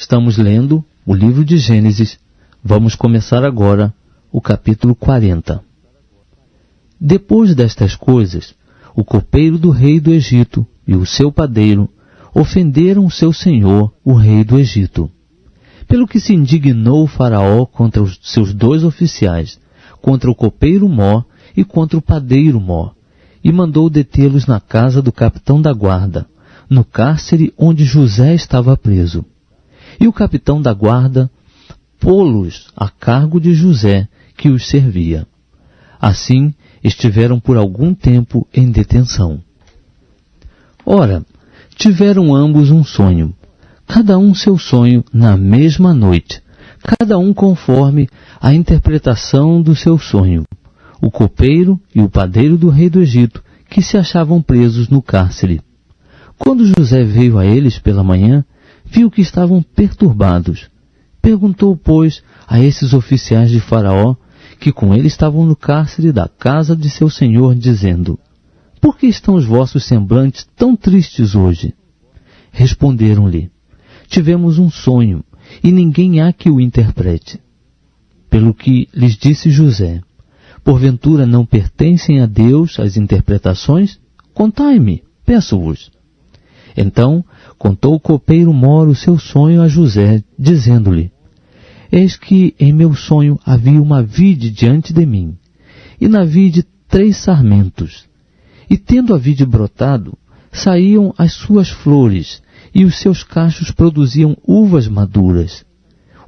Estamos lendo o livro de Gênesis. Vamos começar agora o capítulo 40. Depois destas coisas, o copeiro do rei do Egito e o seu padeiro ofenderam o seu senhor, o rei do Egito. Pelo que se indignou o faraó contra os seus dois oficiais, contra o copeiro Mó e contra o padeiro Mó, e mandou detê-los na casa do capitão da guarda, no cárcere onde José estava preso. E o capitão da guarda pô-los a cargo de José, que os servia. Assim, estiveram por algum tempo em detenção. Ora, tiveram ambos um sonho, cada um seu sonho na mesma noite, cada um conforme a interpretação do seu sonho, o copeiro e o padeiro do rei do Egito, que se achavam presos no cárcere. Quando José veio a eles pela manhã, viu que estavam perturbados. Perguntou, pois, a esses oficiais de Faraó, que com ele estavam no cárcere da casa de seu senhor, dizendo: Por que estão os vossos semblantes tão tristes hoje? Responderam-lhe: Tivemos um sonho, e ninguém há que o interprete. Pelo que lhes disse José: Porventura não pertencem a Deus as interpretações? Contai-me, peço-vos. Então contou o copeiro Mó o seu sonho a José, dizendo-lhe: Eis que em meu sonho havia uma vide diante de mim, e na vide 3 sarmentos. E tendo a vide brotado, saíam as suas flores, e os seus cachos produziam uvas maduras.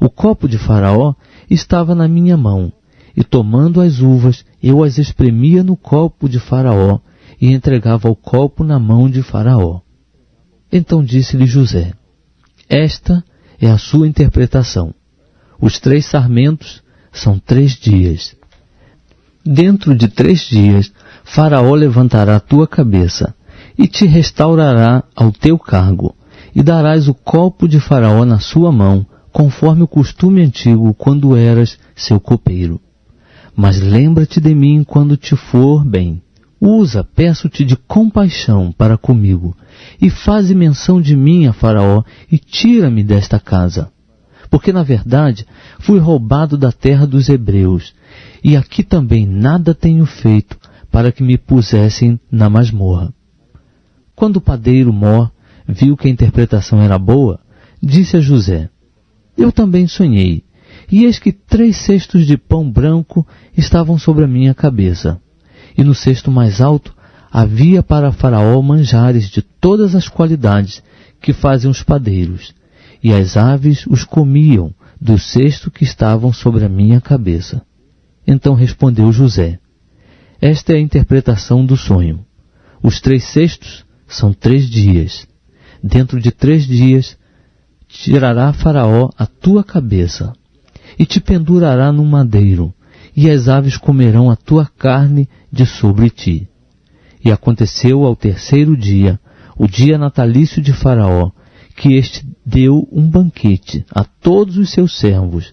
O copo de Faraó estava na minha mão, e tomando as uvas, eu as espremia no copo de Faraó, e entregava o copo na mão de Faraó. Então disse-lhe José: Esta é a sua interpretação. Os 3 sarmentos são 3 dias. Dentro de 3 dias, Faraó levantará a tua cabeça, e te restaurará ao teu cargo, e darás o copo de Faraó na sua mão, conforme o costume antigo, quando eras seu copeiro. Mas lembra-te de mim quando te for bem. Usa, peço-te, de compaixão para comigo, e faze menção de mim a Faraó, e tira-me desta casa. Porque, na verdade, fui roubado da terra dos hebreus, e aqui também nada tenho feito para que me pusessem na masmorra. Quando o padeiro Mó viu que a interpretação era boa, disse a José: Eu também sonhei, e eis que 3 cestos de pão branco estavam sobre a minha cabeça, e no cesto mais alto havia para Faraó manjares de todas as qualidades que fazem os padeiros, e as aves os comiam do cesto que estavam sobre a minha cabeça. Então respondeu José: Esta é a interpretação do sonho. Os 3 cestos são 3 dias. Dentro de 3 dias tirará Faraó a tua cabeça, e te pendurará num madeiro, e as aves comerão a tua carne de sobre ti. E aconteceu ao 3º dia, o dia natalício de Faraó, que este deu um banquete a todos os seus servos,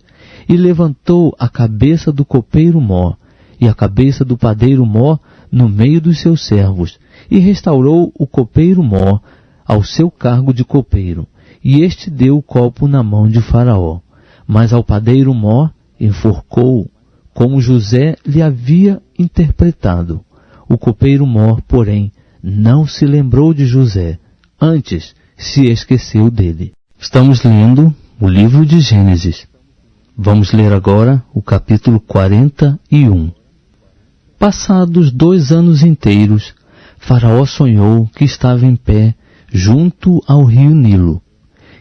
e levantou a cabeça do copeiro Mó, e a cabeça do padeiro Mó no meio dos seus servos, e restaurou o copeiro Mó ao seu cargo de copeiro, e este deu o copo na mão de Faraó. Mas ao padeiro Mó enforcou, como José lhe havia interpretado. O copeiro Mó, porém, não se lembrou de José, antes se esqueceu dele. Estamos lendo o livro de Gênesis. Vamos ler agora o capítulo 41. Passados 2 anos inteiros, Faraó sonhou que estava em pé junto ao rio Nilo.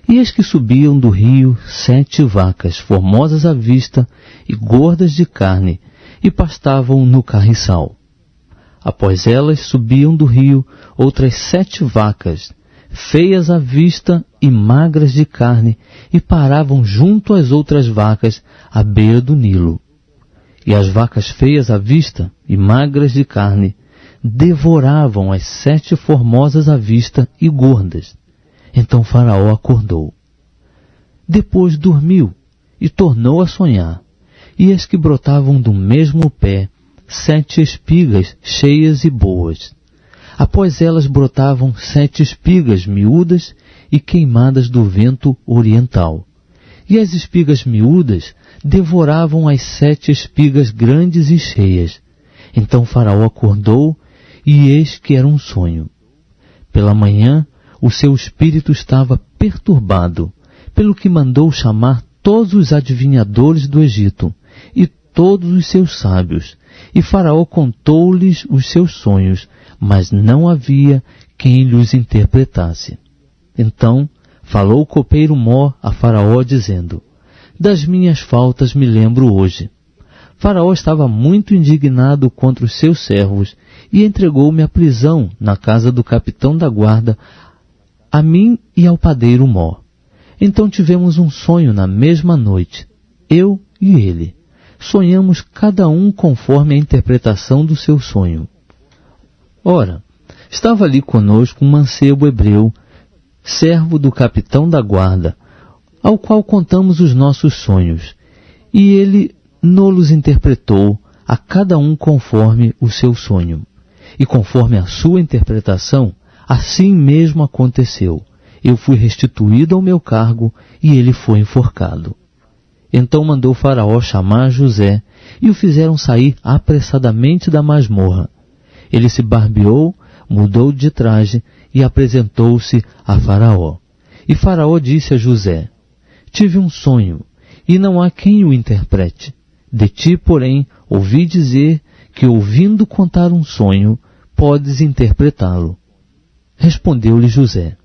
E eis que subiam do rio 7 vacas, formosas à vista e gordas de carne, e pastavam no carriçal. Após elas subiam do rio outras 7 vacas, feias à vista e magras de carne, e paravam junto às outras vacas à beira do Nilo. E as vacas feias à vista e magras de carne devoravam as 7 formosas à vista e gordas. Então Faraó acordou. Depois dormiu e tornou a sonhar. E eis que brotavam do mesmo pé 7 espigas cheias e boas. Após elas brotavam 7 espigas miúdas e queimadas do vento oriental. e as espigas miúdas devoravam as 7 espigas grandes e cheias. Então Faraó acordou, e eis que era um sonho. Pela manhã, o seu espírito estava perturbado, pelo que mandou chamar todos os adivinhadores do Egito, e todos os seus sábios, e Faraó contou-lhes os seus sonhos, mas não havia quem lhes interpretasse. Então falou o copeiro Mó a Faraó, dizendo: das minhas faltas me lembro hoje. Faraó estava muito indignado contra os seus servos e entregou-me à prisão na casa do capitão da guarda, a mim e ao padeiro Mó. Então tivemos um sonho na mesma noite, eu e ele. Sonhamos cada um conforme a interpretação do seu sonho. Ora, estava ali conosco um mancebo hebreu, servo do capitão da guarda, ao qual contamos os nossos sonhos, e ele nos interpretou a cada um conforme o seu sonho. E conforme a sua interpretação, assim mesmo aconteceu. Eu fui restituído ao meu cargo e ele foi enforcado. Então mandou Faraó chamar José e o fizeram sair apressadamente da masmorra. Ele se barbeou, mudou de traje e apresentou-se a Faraó. E Faraó disse a José: tive um sonho, e não há quem o interprete. De ti, porém, ouvi dizer que, ouvindo contar um sonho, podes interpretá-lo. Respondeu-lhe José: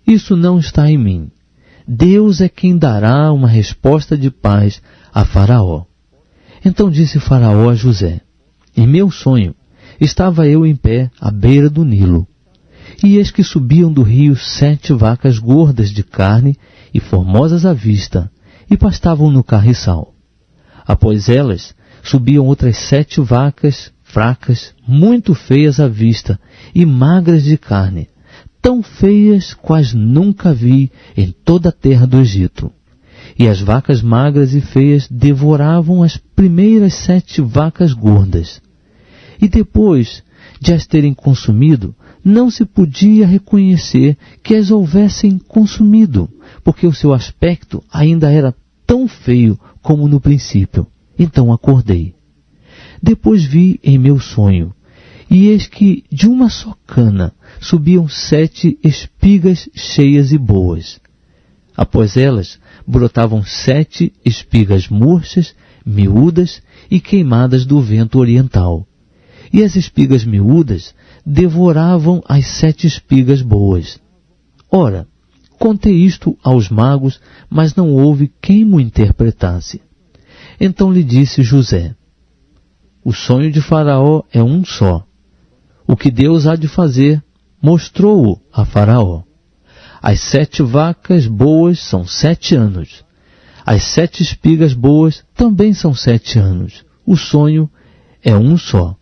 isso não está em mim. Deus é quem dará uma resposta de paz a Faraó. Então disse Faraó a José: em meu sonho, estava eu em pé à beira do Nilo. E eis que subiam do rio 7 vacas gordas de carne e formosas à vista, e pastavam no carriçal. Após elas, subiam outras 7 vacas fracas, muito feias à vista e magras de carne, tão feias quais nunca vi em toda a terra do Egito. E as vacas magras e feias devoravam as primeiras 7 vacas gordas. E depois de as terem consumido, não se podia reconhecer que as houvessem consumido, porque o seu aspecto ainda era tão feio como no princípio. Então acordei. Depois vi em meu sonho, e eis que de uma só cana subiam 7 espigas cheias e boas. Após elas brotavam 7 espigas murchas, miúdas e queimadas do vento oriental. E as espigas miúdas devoravam as 7 espigas boas. Ora, contei isto aos magos, mas não houve quem mo interpretasse. Então lhe disse José: o sonho de Faraó é um só. O que Deus há de fazer, mostrou-o a Faraó. As 7 vacas boas são 7 anos. As 7 espigas boas também são 7 anos. O sonho é um só.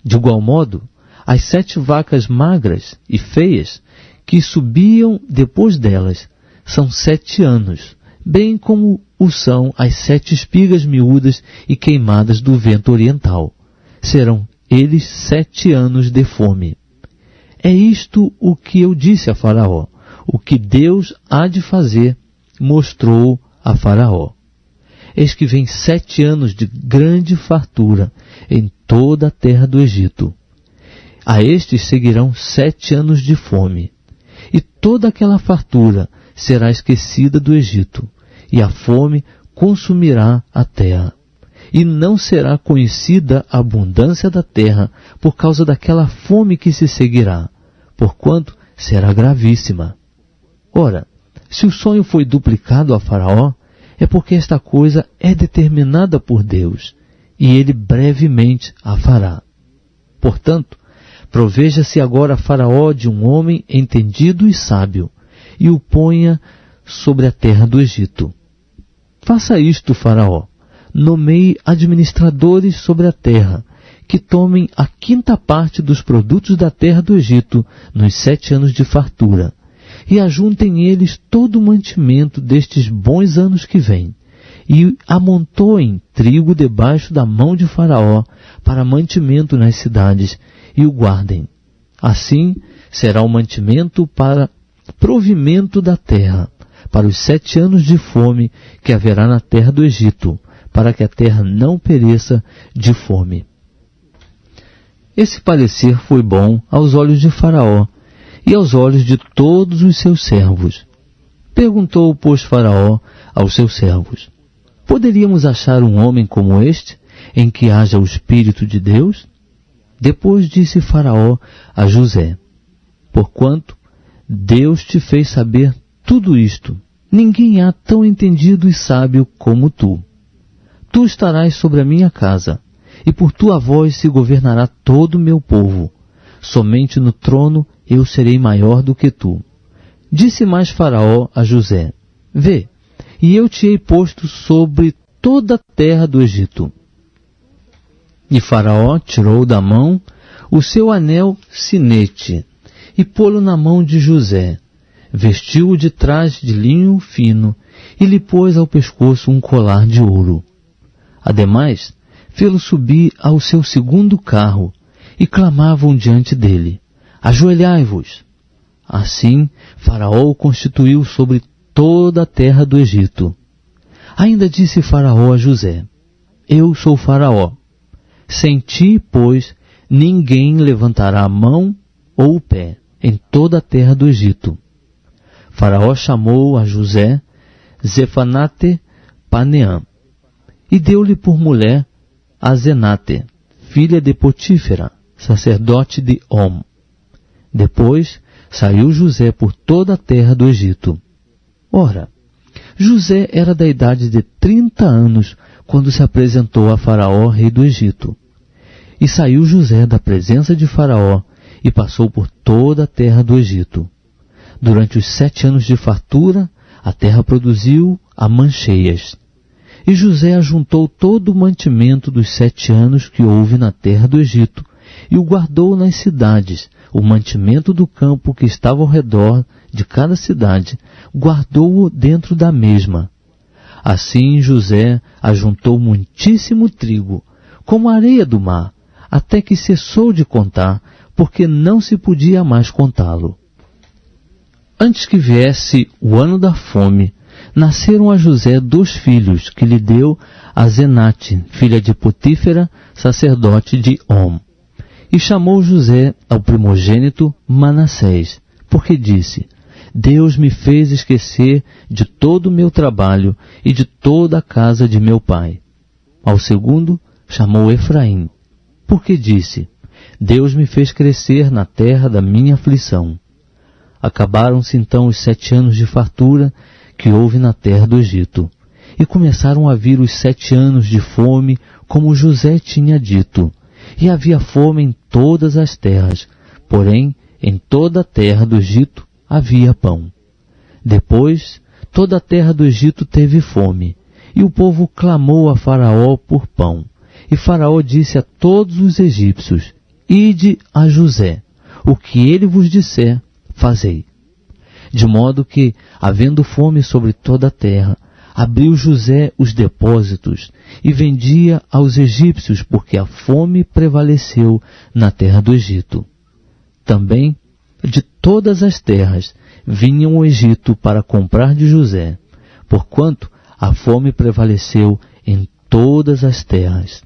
De igual modo, as 7 vacas magras e feias que subiam depois delas são 7 anos, bem como o são as 7 espigas miúdas e queimadas do vento oriental. Serão eles 7 anos de fome. É isto o que eu disse a Faraó. O que Deus há de fazer, mostrou a Faraó. Eis que vem 7 anos de grande fartura em toda a terra do Egito. A estes seguirão 7 anos de fome. E toda aquela fartura será esquecida do Egito, e a fome consumirá a terra. E não será conhecida a abundância da terra por causa daquela fome que se seguirá, porquanto será gravíssima. Ora, se o sonho foi duplicado a Faraó, é porque esta coisa é determinada por Deus, e ele brevemente a fará. Portanto, proveja-se agora Faraó de um homem entendido e sábio, e o ponha sobre a terra do Egito. Faça isto, Faraó. Nomeie administradores sobre a terra, que tomem a 5ª parte dos produtos da terra do Egito nos 7 anos de fartura, e ajuntem eles todo o mantimento destes bons anos que vêm, e amontoem trigo debaixo da mão de Faraó para mantimento nas cidades, e o guardem. Assim será o mantimento para provimento da terra, para os 7 anos de fome que haverá na terra do Egito, para que a terra não pereça de fome. Esse parecer foi bom aos olhos de Faraó e aos olhos de todos os seus servos. Perguntou, pois, Faraó aos seus servos: poderíamos achar um homem como este, em que haja o Espírito de Deus? Depois disse Faraó a José: porquanto Deus te fez saber tudo isto, ninguém há tão entendido e sábio como tu. Tu estarás sobre a minha casa, e por tua voz se governará todo o meu povo. Somente no trono eu serei maior do que tu. Disse mais Faraó a José: vê, e eu te hei posto sobre toda a terra do Egito. E Faraó tirou da mão o seu anel sinete, e pô-lo na mão de José, vestiu-o de traje de linho fino, e lhe pôs ao pescoço um colar de ouro. Ademais, fê-lo subir ao seu segundo carro, e clamavam diante dele: ajoelhai-vos. Assim, Faraó o constituiu sobre toda a terra do Egito. Ainda disse Faraó a José: eu sou Faraó. Sem ti, pois, ninguém levantará a mão ou o pé em toda a terra do Egito. Faraó chamou a José Zefanate Paneã, e deu-lhe por mulher a Zenate, filha de Potífera, sacerdote de On. Depois saiu José por toda a terra do Egito. Ora, José era da idade de 30 anos, quando se apresentou a Faraó, rei do Egito. E saiu José da presença de Faraó, e passou por toda a terra do Egito. Durante os 7 anos de fartura, a terra produziu amãs cheias. E José ajuntou todo o mantimento dos 7 anos que houve na terra do Egito, e o guardou nas cidades. O mantimento do campo que estava ao redor de cada cidade, guardou-o dentro da mesma. Assim José ajuntou muitíssimo trigo, como a areia do mar, até que cessou de contar, porque não se podia mais contá-lo. Antes que viesse o ano da fome, nasceram a José 2 filhos, que lhe deu a Zenate, filha de Potífera, sacerdote de On. E chamou José ao primogênito Manassés, porque disse: Deus me fez esquecer de todo o meu trabalho e de toda a casa de meu pai. Ao segundo chamou Efraim, porque disse: Deus me fez crescer na terra da minha aflição. Acabaram-se então os 7 anos de fartura que houve na terra do Egito, e começaram a vir os 7 anos de fome, como José tinha dito. E havia fome em todas as terras, porém em toda a terra do Egito havia pão. Depois, toda a terra do Egito teve fome, e o povo clamou a Faraó por pão. E Faraó disse a todos os egípcios: Ide a José, o que ele vos disser, fazei. De modo que, havendo fome sobre toda a terra, abriu José os depósitos e vendia aos egípcios, porque a fome prevaleceu na terra do Egito. Também, de todas as terras, vinham ao Egito para comprar de José, porquanto a fome prevaleceu em todas as terras.